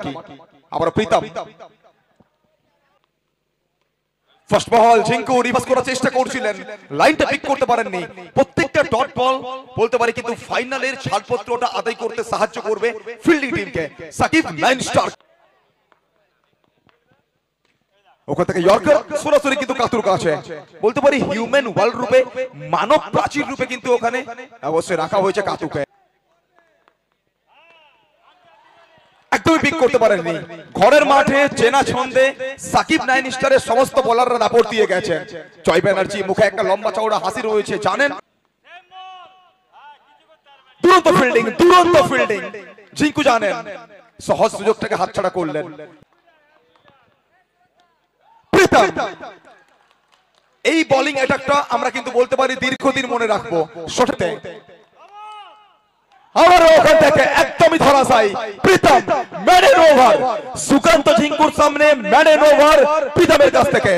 মাখামাখি। আবার প্রীতম, ফার্স্ট বল ঝিঙ্কু রিভার্স করার চেষ্টা করছিলেন, লাইনটা পিক করতে পারেননি। প্রত্যেকটা ডট বল বলতে পারি কিন্তু ফাইনালের ছাড়পত্রটা আদায় করতে সাহায্য করবে ফিল্ডিং টিমকে। সাকিব 9 স্টার। ওখান থেকে ইয়র্কার সরাসরি কিন্তু কাতুর কাছে, বলতে পারি হিউম্যান ওয়ার্ল্ড রূপে, মানব প্রাচীর রূপে কিন্তু ওখানে অবশ্যই রাখা হয়েছে কাতুকে। একদমই পিক করতে পারেননি। ঘরের মাঠে চেনা ছন্দে সাকিব 9 স্টারের সমস্ত বোলাররা দাপট দিয়ে গেছেন। জয় ব্যানার্জি মুখে একটা লম্বা চওড়া হাসি রয়েছে, জানেন দুরন্ত ফিল্ডিং, দুরন্ত ফিল্ডিং। ঝিঙ্কু জানেন সহজ সুযোগটাকে হাতছাড়া করলেন। প্রীতম, এই বোলিং অ্যাটাকটা আমরা কিন্তু বলতে পারি দীর্ঘদিন মনে রাখবো। শটে আবার ওখান থেকে একদমই ধরাশায়ী প্রীতম, ম্যান ওভার। সুকান্ত ঝিঙ্কুর সামনে ম্যান ওভার প্রীতমের কাছ থেকে।